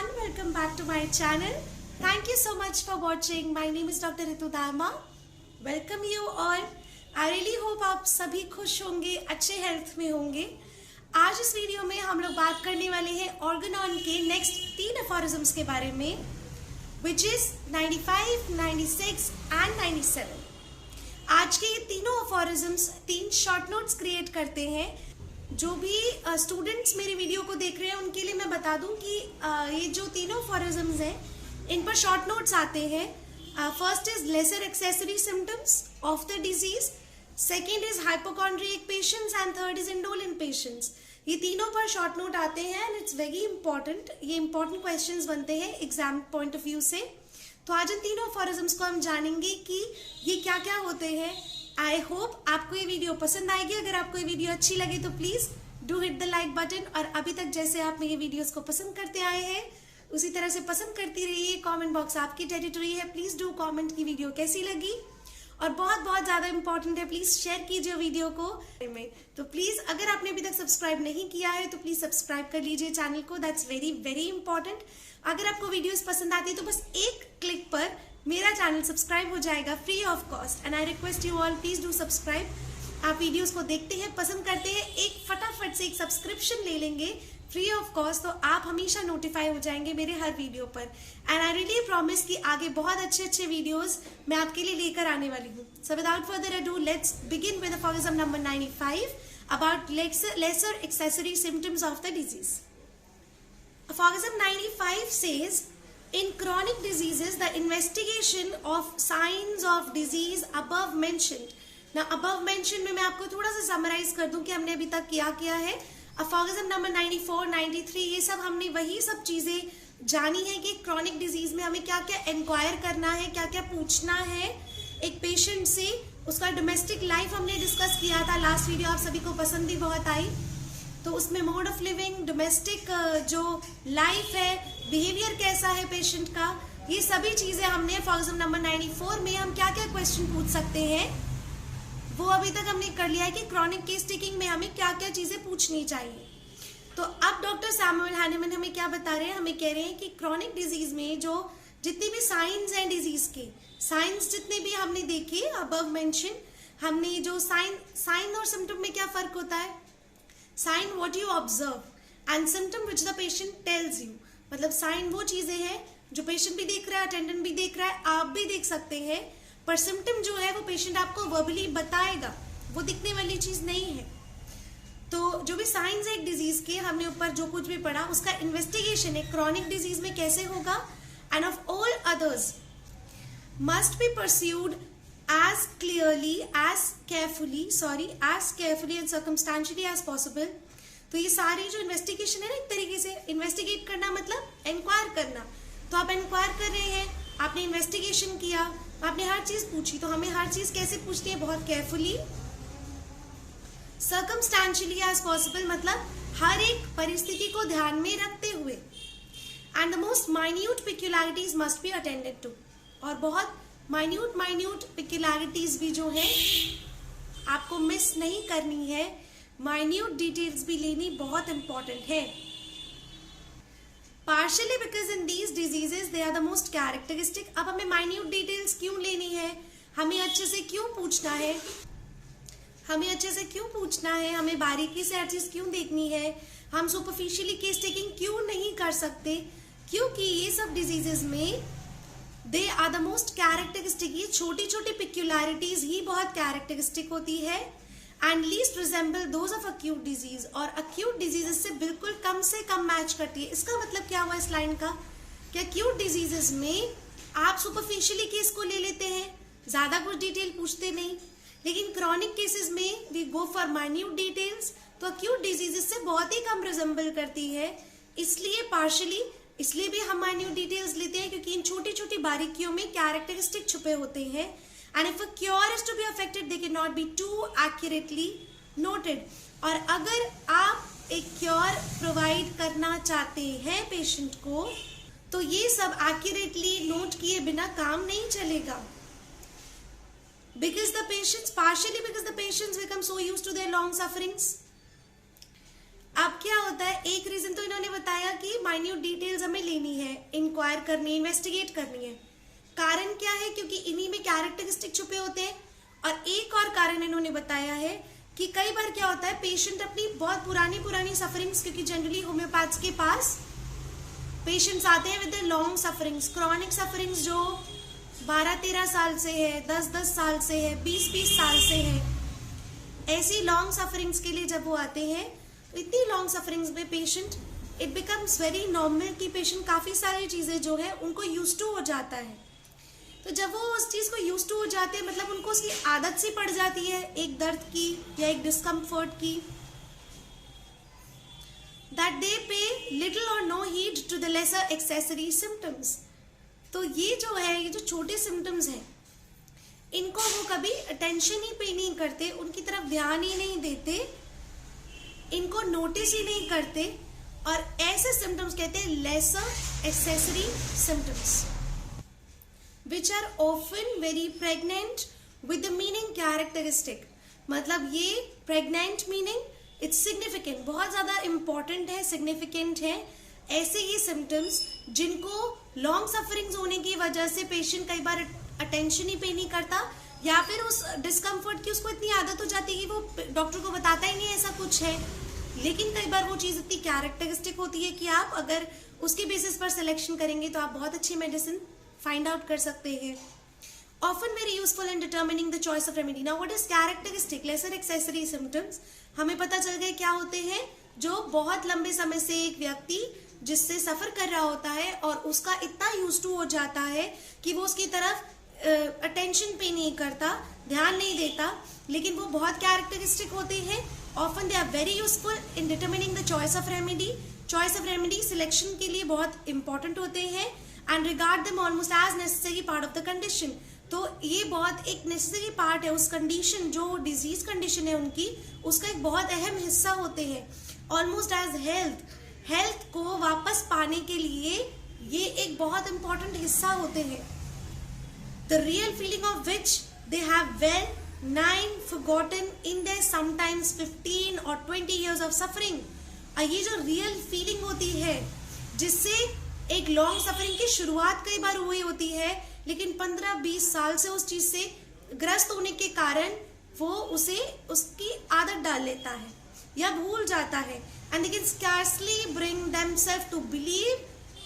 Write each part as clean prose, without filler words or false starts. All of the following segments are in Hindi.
everyone, welcome back to my channel. Thank you so much for watching. My name is Dr. Ritu Dharma. Welcome you all. I really hope आप सभी खुश होंगे, अच्छे हेल्थ में होंगे. आज इस वीडियो में हम लोग बात करने वाले हैं ऑर्गेनॉन के नेक्स्ट 3 अफोरिज्म्स के बारे में, which is 95, 96 and 97. आज के ये तीनों अफोरिज्म्स 3 शॉर्ट नोट्स क्रिएट करते हैं. जो भी स्टूडेंट्स मेरी वीडियो को देख रहे हैं उनके लिए मैं बता दूं कि ये जो तीनों अफोरिज्म्स हैं इन पर शॉर्ट नोट्स आते हैं. First is lesser accessory symptoms of the disease, second is hypochondriac patients and third is indolent patients. ये तीनों पर शॉर्ट नोट आते हैं एंड इट्स वेरी इंपॉर्टेंट. ये इंपॉर्टेंट क्वेश्चंस बनते हैं एग्जाम पॉइंट ऑफ व्यू से. तो आज इन तीनों अफोरिज्म्स को हम जानेंगे कि ये क्या क्या होते हैं. आई होप आपको ये वीडियो पसंद आएगी. अगर आपको ये वीडियो अच्छी लगे तो please do hit the like button. और अभी तक जैसे आप मेरे वीडियोस को पसंद करते आए हैं उसी तरह से पसंद करती रहिए. कमेंट बॉक्स आपकी टेरिटरी है. प्लीज डू कमेंट की वीडियो कैसी लगी. और बहुत बहुत ज्यादा इंपॉर्टेंट है, प्लीज शेयर कीजिए वीडियो को. तो प्लीज अगर आपने अभी तक सब्सक्राइब नहीं किया है तो प्लीज सब्सक्राइब कर लीजिए चैनल को. That's very very important. अगर आपको वीडियोस पसंद आती है तो बस एक क्लिक पर मेरा चैनल सब्सक्राइब हो जाएगा free of cost. And I request you all please do subscribe. आप वीडियोस को देखते हैं, पसंद करते हैं, एक फटाफट से एक सब्सक्रिप्शन ले लेंगे फ्री ऑफ कॉस्ट, तो आप हमेशा नोटिफाई हो जाएंगे मेरे हर वीडियो पर. एंड आई रियली प्रॉमिस कि आगे बहुत अच्छे अच्छे वीडियोस मैं आपके लिए लेकर आने वाली हूँ. So without further ado let's begin with aphorism number 95 about lesser accessory symptoms of the disease. Aphorism 95 says, in chronic diseases, the investigation of signs of disease above mentioned. Now, above mentioned में मैं आपको थोड़ा सा समराइज कर दूं कि हमने अभी तक क्या है. Aphorism number 94, 93 ये सब हमने वही सब चीजें जानी है कि chronic disease में हमें क्या क्या इंक्वायर करना है, क्या क्या पूछना है एक पेशेंट से. उसका डोमेस्टिक लाइफ हमने डिस्कस किया था लास्ट वीडियो, आप सभी को पसंद भी बहुत आई. तो उसमें मोड ऑफ लिविंग, डोमेस्टिक जो लाइफ है, बिहेवियर कैसा है पेशेंट का, ये सभी चीजें हमने अफोरिज्म नंबर 94 में हम क्या क्या क्वेश्चन पूछ सकते हैं वो अभी तक हमने कर लिया है कि क्रॉनिक केस टेकिंग में हमें क्या क्या चीजें पूछनी चाहिए. तो अब डॉक्टर सैमुअल हैनेमन हमें क्या बता रहे हैं, हमें कह रहे हैं कि क्रॉनिक डिजीज में जो जितनी भी साइंस हैं डिजीज के, साइंस जितने भी हमने देखे अबव मेंशन, हमने जो साइन और सिम्टम में क्या फर्क होता है. Sign what you observe and symptom which the patient tells you. मतलब साइन वो चीजें हैं जो पेशेंट भी देख रहा है, अटेंडेंट भी देख रहा है, आप भी देख सकते हैं, पर सिम्टम जो है वो पेशेंट आपको वर्बली बताएगा, वो दिखने वाली चीज नहीं है. तो जो भी साइंस है एक डिजीज के, हमने ऊपर जो कुछ भी पढ़ा उसका इन्वेस्टिगेशन है क्रोनिक डिजीज में कैसे होगा. And of all others must be pursued as clearly, as carefully and circumstantially as possible. तो ये सारी जो इन्वेस्टिगेशन है ना, एक तरीके से इन्वेस्टिगेट करना मतलब इंक्वायर करना. तो आप इंक्वायर कर रहे हैं, आपने इन्वेस्टिगेशन किया, आपने हर चीज पूछी, तो हमें हर चीज कैसे पूछनी है, बहुत केयरफुली, सर्कमस्टेंशियली एज पॉसिबल, मतलब हर एक परिस्थिति को ध्यान में रखते हुए. And the most minute peculiarities must be attended to. और बहुत माइन्यूट पिक्युलरिटीज भी जो है आपको मिस नहीं करनी है. माइन्यूट डिटेल्स भी लेनी बहुत इंपॉर्टेंट है. Partially because in these diseases they are the most characteristic. अब हमें माइन्यूट डिटेल्स क्यों लेनी है, हमें अच्छे से क्यों पूछना है, हमें बारीकी से हर चीज क्यों देखनी है, हम सुपरफिशियली केस टेकिंग क्यों नहीं कर सकते, क्योंकि ये सब डिजीजेस में they are the most characteristic. ये छोटी छोटी पिक्युलरिटीज ही बहुत कैरेक्टरिस्टिक होती है and least resemble those of acute disease. और अक्यूट डिजीजेस से बिल्कुल कम से कम मैच करती है. इसका मतलब क्या हुआ इस लाइन का, कि अक्यूट डिजीजेस में आप सुपरफिशियली केस को ले लेते हैं, ज्यादा कुछ डिटेल पूछते नहीं, लेकिन क्रॉनिक केसेस में we go for minute details. तो अक्यूट डिजीजेस से बहुत ही कम रिजेंबल करती है, इसलिए भी हम माइन्यूट डिटेल्स लेते हैं, क्योंकि इन छोटी छोटी बारीकियों में कैरेक्टरिस्टिक छुपे होते हैं. And if a cure is to be affected they can not be too accurately noted. और अगर आप एक क्योर प्रोवाइड करना चाहते हैं पेशेंट को, तो ये सब एक्यूरेटली नोट किए बिना काम नहीं चलेगा. partially because the patients become so used to their long sufferings. अब क्या होता है, एक रीजन तो इन्होंने बताया कि माइन्यूट डिटेल्स हमें लेनी है, इंक्वायर करनी है, इन्वेस्टिगेट करनी है। कारण क्या है, क्योंकि इन्हीं में कैरेक्टरिस्टिक छुपे होते हैं। और एक और कारण इन्होंने बताया है कि कई बार क्या होता है, पेशेंट अपनी बहुत पुरानी सफरिंग्स, क्योंकि जनरली होम्योपैथ्स के पास पेशेंट्स आते हैं with long sufferings, chronic sufferings जो 12-13 साल से है, 10-10 साल से है, 20-20 साल से है। ऐसी लॉन्ग सफरिंग्स के लिए जब वो आते हैं, तो इतनी लॉन्ग सफरिंग्स में patient, it becomes very normal कि पेशेंट काफ़ी सारी चीज़ें जो है उनको यूज टू हो जाता है। तो जब वो उस चीज़ को यूज टू हो जाते हैं, मतलब उनको उसकी आदत सी पड़ जाती है एक दर्द की या एक डिस्कम्फर्ट की, that they pay little or no heed to the lesser accessory symptoms। तो ये जो है, ये जो छोटे सिम्टम्स हैं, इनको वो कभी अटेंशन ही पे नहीं करते, उनकी तरफ ध्यान ही नहीं देते, इनको नोटिस ही नहीं करते, और ऐसे सिम्टम्स कहते हैं lesser accessory symptoms, which are often very pregnant with the meaning characteristic। मतलब ये pregnant meaning, इट्स सिग्निफिकेंट, बहुत ज्यादा इंपॉर्टेंट है, सिग्निफिकेंट है। ऐसे ही सिम्टम्स जिनको लॉन्ग सफरिंग्स होने की वजह से पेशेंट कई बार अटेंशन ही पे नहीं करता, या फिर उस डिस्कम्फर्ट की उसको इतनी आदत हो जाती है कि वो डॉक्टर को बताता ही नहीं ऐसा कुछ है। लेकिन कई बार वो चीज़ इतनी कैरेक्टरिस्टिक होती है कि आप अगर उसके बेसिस पर सिलेक्शन करेंगे तो आप बहुत अच्छी मेडिसिन फाइंड आउट कर सकते हैं। Often very useful in determining the choice of remedy। Now what is characteristic lesser accessory symptoms? हमें पता चल गया क्या होते हैं, जो बहुत लंबे समय से एक व्यक्ति जिससे सफर कर रहा होता है और उसका इतना यूज टू हो जाता है कि वो उसकी तरफ अटेंशन पे नहीं करता, ध्यान नहीं देता, लेकिन वो बहुत कैरेक्टरिस्टिक होते हैं। Often they are very useful in determining the choice of remedy। choice of remedy selection के लिए बहुत इंपॉर्टेंट होते हैं, and regard them almost as necessary part of the condition। तो ये बहुत एक नेसेसरी पार्ट है उस कंडीशन, जो डिजीज कंडीशन है उनकी, उसका एक बहुत अहम हिस्सा होते हैं। ऑलमोस्ट एज हेल्थ को वापस पाने के लिए ये एक बहुत इंपॉर्टेंट हिस्सा होते हैं। The real feeling of which they have well nine forgotten in their sometimes 15 और 20 years ऑफ सफरिंग। ये जो रियल फीलिंग होती है, जिससे एक लॉन्ग सफरिंग की शुरुआत कई बार हुई होती है, लेकिन 15-20 साल से उस चीज से ग्रस्त होने के कारण वो उसे उसकी आदत डाल लेता है या भूल जाता है। And they can scarcely bring themselves to believe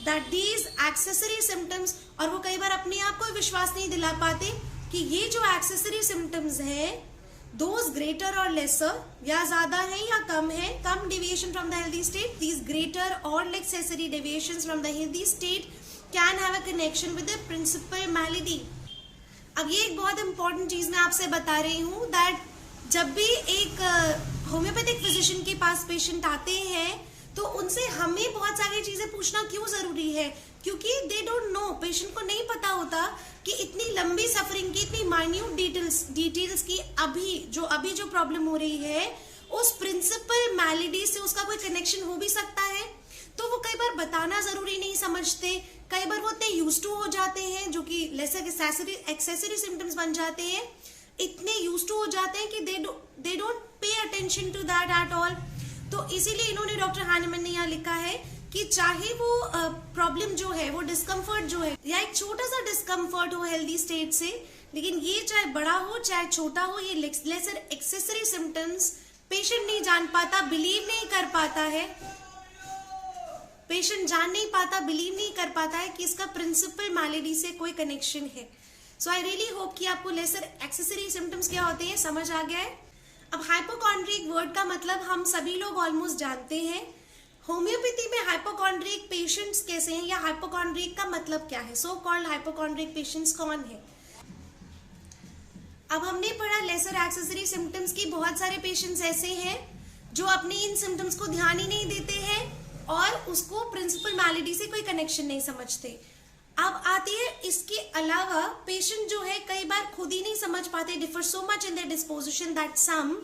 that these accessory symptoms, और वो कई बार अपने आप को विश्वास नहीं दिला पाते कि ये जो एक्सेसरी सिम्टम्स हैं, दोज ग्रेटर और लेसर, या ज्यादा है या कम है, कम deviation from the healthy state, these greater और accessory deviations from the healthy state can have a connection with the principal malady. अब ये एक बहुत इंपॉर्टेंट चीज मैं आपसे बता रही हूँ, दैट जब भी एक होम्योपैथिक फिजिशियन के पास पेशेंट आते हैं तो उनसे हमें बहुत सारी चीजें पूछना क्यों जरूरी है, क्योंकि दे डोंट नो, पेशेंट को नहीं पता होता कि इतनी लंबी सफरिंग की, इतनी माइन्यूट डिटेल्स की अभी जो प्रॉब्लम हो रही है, उस प्रिंसिपल मैलेडी से उसका कोई कनेक्शन हो भी सकता है। तो वो कई बार बताना जरूरी नहीं समझते, कई बार वो इतने यूज टू हो जाते हैं, जो कि लेसर एक्सेसरी सिम्टम्स बन जाते हैं, इतने यूज टू हो जाते हैं कि they don't pay attention to that at all. तो इसीलिए इन्होंने, डॉक्टर हानेमन ने यहाँ लिखा है कि चाहे वो प्रॉब्लम जो है, वो डिस्कम्फर्ट जो है, या एक छोटा सा डिस्कम्फर्ट हो हेल्दी स्टेट से, लेकिन ये चाहे बड़ा हो चाहे छोटा हो, ये लेसर एक्सेसरी सिम्टम्स पेशेंट नहीं जान पाता, बिलीव नहीं कर पाता है, पेशेंट जान नहीं पाता, बिलीव नहीं कर पाता है कि इसका प्रिंसिपल मैलेडी से कोई कनेक्शन है। सो आई रियली होप कि आपको लेसर एक्सेसरी सिम्टम्स क्या होते हैं समझ आ गया है। अब हाइपोकॉन्ड्रिक वर्ड का मतलब हम सभी लोग ऑलमोस्ट जानते हैं। होम्योपैथी में हाइपोकॉन्ड्रिक पेशेंट्स कैसे हैं, या हाइपोकॉन्ड्रिक का मतलब क्या है, सो कॉल्ड हाइपोकॉन्ड्रिक पेशेंट्स कौन है। अब हमने पढ़ा लेसर एक्सेसरी सिम्टम्स की, बहुत सारे पेशेंट्स ऐसे हैं जो अपने इन सिम्टम्स को ध्यान ही नहीं देते हैं और उसको प्रिंसिपल मैलेडी से कोई कनेक्शन नहीं समझते। अब आती है इसके अलावा पेशेंट जो है कई बार खुद ही नहीं समझ पाते, differ so much in their disposition that some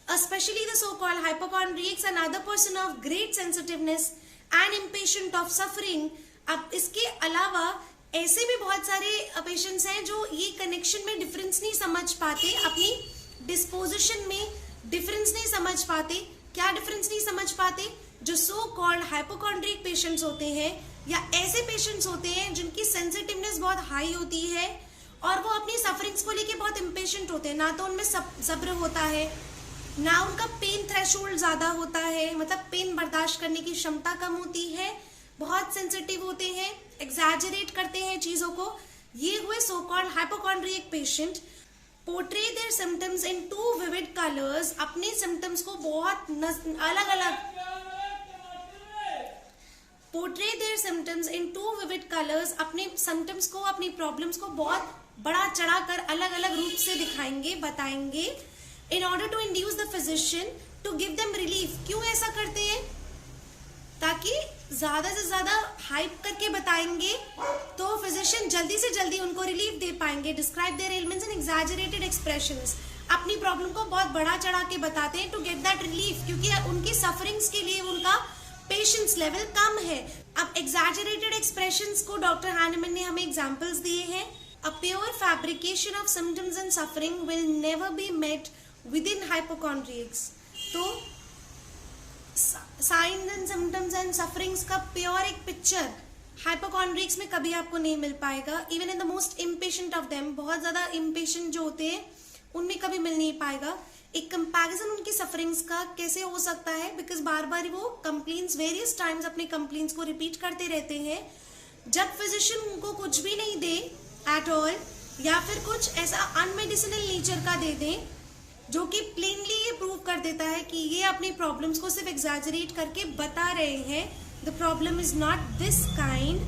especially the so-called hypochondriacs and other person of great sensitiveness and impatient of suffering। अब इसके अलावा ऐसे भी बहुत सारे पेशेंट्स हैं जो ये कनेक्शन में डिफरेंस नहीं समझ पाते, अपनी डिस्पोजिशन में डिफरेंस नहीं समझ पाते क्या डिफरेंस नहीं समझ पाते? जो सो कॉल्ड हाइपोकॉन्ड्रिक पेशेंट्स होते हैं या ऐसे पेशेंट्स होते हैं जिनकी सेंसिटिवनेस बहुत हाई होती है और वो अपनी सफरिंग्स को लेके बहुत इम्पेशेंट होते हैं, ना तो उनमें सब्र होता है, ना उनका पेन थ्रेशोल्ड ज्यादा होता है, मतलब पेन बर्दाश्त करने की क्षमता कम होती है, बहुत सेंसिटिव होते हैं, एग्जैजरेट करते हैं चीजों को। ये हुए so called hypochondriac patient. Portray their symptoms in too vivid colours, अपने सिम्टम्स को बहुत अलग अलग portray their symptoms in too vivid colours, अपने सिम्टम्स को, अपनी प्रॉब्लम्स को बहुत बड़ा चढ़ाकर अलग अलग रूप से दिखाएंगे, बताएंगे। In order to induce the physician to give them relief. क्यों ऐसा करते हैं? ताकि ज्यादा से ज्यादा हाइप करके बताएंगे तो फिजिशियन जल्दी से जल्दी उनको रिलीफ दे पाएंगे। Describe their elements in exaggerated expressions, अपनी प्रॉब्लम को बहुत बड़ा चढ़ा के बताते हैं टू गेट दैट रिलीफ, क्योंकि उनकी सफरिंग्स के लिए उनका पेशेंस लेवल कम है। अब एग्जैजरेटेड एक्सप्रेशंस को डॉक्टर हैनेमन ने हमें एग्जांपल्स दिए हैं। A pure fabrication of symptoms and suffering will never be met within hypochondriacs. तो science and symptoms and sufferings का प्योर एक पिक्चर हाइपोकॉन्ड्रिक्स में कभी आपको नहीं मिल पाएगा। Even in the most impatient of them, बहुत ज्यादा इम्पेशेंट जो होते हैं उनमें कभी मिल नहीं पाएगा। एक कंपैरिजन उनकी सफरिंग्स का कैसे हो सकता है? बिकॉज बार बार वो कंप्लेंट्स वेरियस टाइम्स अपने कंप्लेंट्स को रिपीट करते रहते हैं। जब फिजिशियन उनको कुछ भी नहीं दे एट ऑल, या फिर कुछ ऐसा अनमेडिसिनल नेचर का दे दें जो कि प्लेनली ये प्रूव कर देता है कि ये अपनी प्रॉब्लम्स को सिर्फ एग्जैजरेट करके बता रहे हैं, the problem is not this kind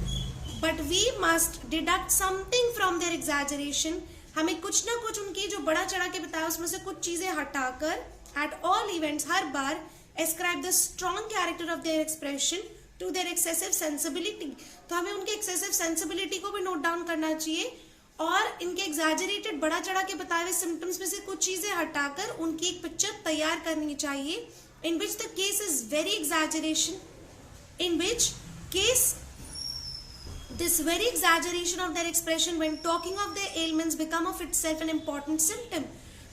but we must deduct something from their exaggeration. हमें कुछ ना कुछ उनकी जो बड़ा चढ़ा के बताया उसमें से कुछ चीजें हटाकर एट ऑल इवेंट्स हर बार ascribe the strong character of their expression to their excessive sensibility. तो हमें उनके एक्सेसिव सेंसिबिलिटी को भी नोट डाउन करना चाहिए और इनके एग्जैजरेटेड बड़ा चढ़ा के बताए हुए सिम्टम्स में से कुछ चीजें हटाकर उनकी एक पिक्चर तैयार करनी चाहिए in which the case is very exaggeration, in which case this very exaggeration of their expression when talking of their ailments become of itself an important symptom।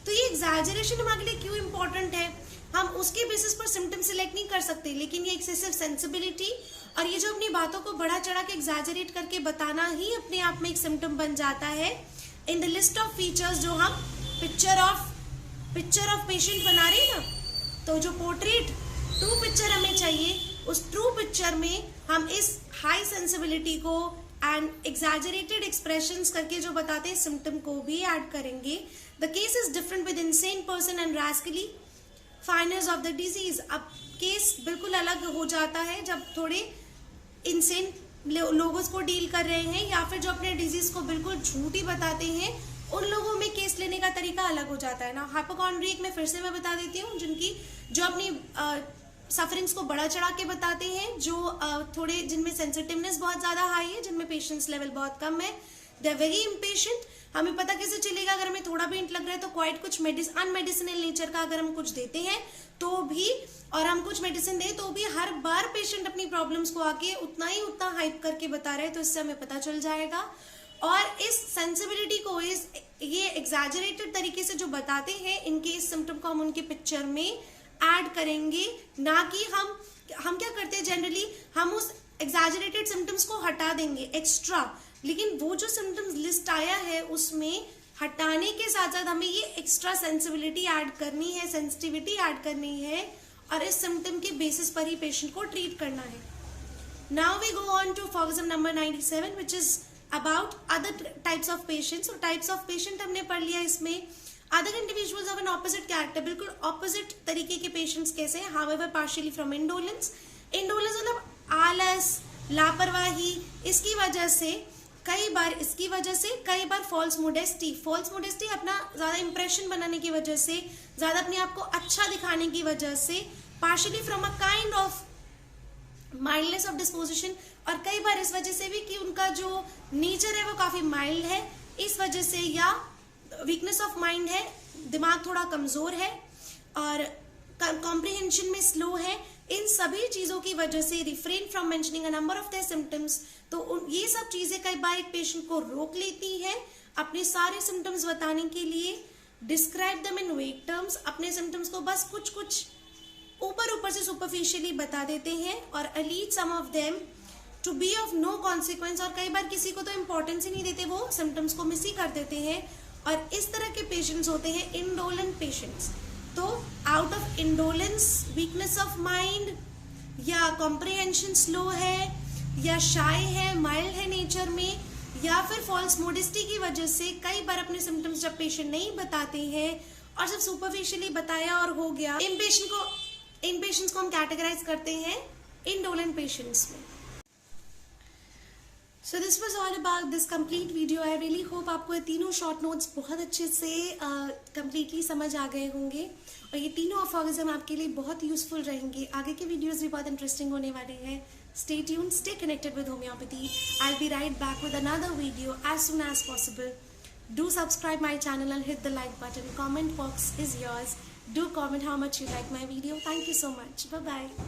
तो ये exaggeration हमारे लिए क्यों important है? हम उसके बेसिस पर सिम्टम सिलेक्ट नहीं कर सकते, लेकिन ये एक्सेसिव सेंसिबिलिटी और ये जो अपनी बातों को बड़ा चढ़ा के एग्जैजरेट करके बताना ही अपने आप में एक सिम्टम बन जाता है। In the list of features जो हम पिक्चर ऑफ पेशेंट बना रहे हैं ना, तो जो पोर्ट्रेट ट्रू पिक्चर हमें चाहिए, उस ट्रू पिक्चर में हम इस हाई सेंसिबिलिटी को एंड एग्जैजरेटेड एक्सप्रेशंस करके जो बताते हैं सिम्टम को भी ऐड करेंगे। The case is different with insane person and rascally feigners of the disease. अब केस बिल्कुल अलग हो जाता है जब थोड़े इनसेन लोगों को डील कर रहे हैं या फिर जो अपने डिजीज को बिल्कुल झूठी बताते हैं, उन लोगों में केस लेने का तरीका अलग हो जाता है ना। हाइपोकॉन्ड्रिक में फिर से मैं बता देती हूँ, जो अपनी सफरिंग्स को बड़ा चढ़ा के बताते हैं, जो थोड़े जिनमें सेंसिटिवनेस बहुत ज्यादा हाई है, जिनमें पेशेंस लेवल बहुत कम है, दे आर वेरी इम्पेशेंट। हमें पता कैसे चलेगा अगर हमें थोड़ा भी हिंट लग रहा है तो क्वाइट कुछ अनमेडिसिनल नेचर का अगर हम कुछ देते हैं तो भी, और हम कुछ मेडिसिन दें तो भी हर बार पेशेंट अपनी प्रॉब्लम्स को आके उतना हाइप करके बता रहे हैं, तो इससे हमें पता चल जाएगा। और इस सेंसिबिलिटी को ये एग्जैजरेटेड तरीके से जो बताते हैं, इनके इस सिम्टम को हम उनके पिक्चर में ऐड करेंगे, ना कि हम क्या करते हैं जनरली, हम उस एग्जैजरेटेड सिम्टम्स को हटा देंगे एक्स्ट्रा, लेकिन वो जो सिम्टम्स लिस्ट आया है उसमें हटाने के साथ साथ हमें ये एक्स्ट्रा सेंसिबिलिटी ऐड करनी है, सेंसिटिविटी ऐड करनी है, और इस सिम्टम के बेसिस पर ही पेशेंट को ट्रीट करना है। Now we go on to form number 97 which is about other types of patients. और टाइप्स ऑफ पेशेंट हमने पढ़ लिया इसमें। Other individuals of an opposite character, बिल्कुल ऑपोजिट तरीके के पेशेंट्स कैसे हैं, however partially from indolence. Indolence मतलब आलस, लापरवाही, इसकी वजह से कई बार फॉल्स मोडेस्टी अपना ज्यादा इंप्रेशन बनाने की वजह से, ज्यादा अपने आप को अच्छा दिखाने की वजह से, partially from a kind of mildness of disposition, और कई बार इस वजह से भी कि उनका जो नेचर है वो काफी माइल्ड है, इस वजह से, या वीकनेस ऑफ माइंड है, दिमाग थोड़ा कमजोर है और कॉम्प्रिहेंशन में स्लो है, इन सभी चीजों की वजह से refrain from mentioning a number of their symptoms. तो ये सब चीजें कई बार एक पेशेंट को रोक लेती है अपने सारे सिम्टम्स बताने के लिए। डिस्क्राइब देम इन वेग टर्म्स, अपने सिम्टम्स को बस कुछ ऊपर ऊपर से सुपरफिशियली बता देते हैं और lead some of them to be of no consequence, और कई बार किसी को तो इम्पोर्टेंस ही नहीं देते, वो सिम्टम्स को मिस ही कर देते हैं। और इस तरह के पेशेंट्स होते हैं इंडोलेंट पेशेंट्स। तो out of indolence, weakness of mind, या कॉम्प्रिहेंशन स्लो है, या शाय है, माइल्ड है नेचर में, या फिर फॉल्स मोडेस्टी की वजह से कई बार अपने सिम्टम्स जब पेशेंट नहीं बताते हैं और सिर्फ सुपरफिशियली बताया और हो गया, इन पेशेंट्स को हम कैटेगराइज करते हैं इंडोलेंट पेशेंट्स में। So this was all about this complete video. I really hope आपको ये तीनों शॉर्ट नोट्स बहुत अच्छे से कंप्लीटली समझ आ गए होंगे और ये तीनों अफॉर्मिज्म आपके लिए बहुत यूजफुल रहेंगे। आगे के वीडियोस भी बहुत इंटरेस्टिंग होने वाले हैं। Stay tuned, stay connected with homeopathy. I'll be right back with another video as soon as possible. Do subscribe my channel and hit the like button. Comment box is yours. Do comment how much you like my video. Thank you so much. Bye bye.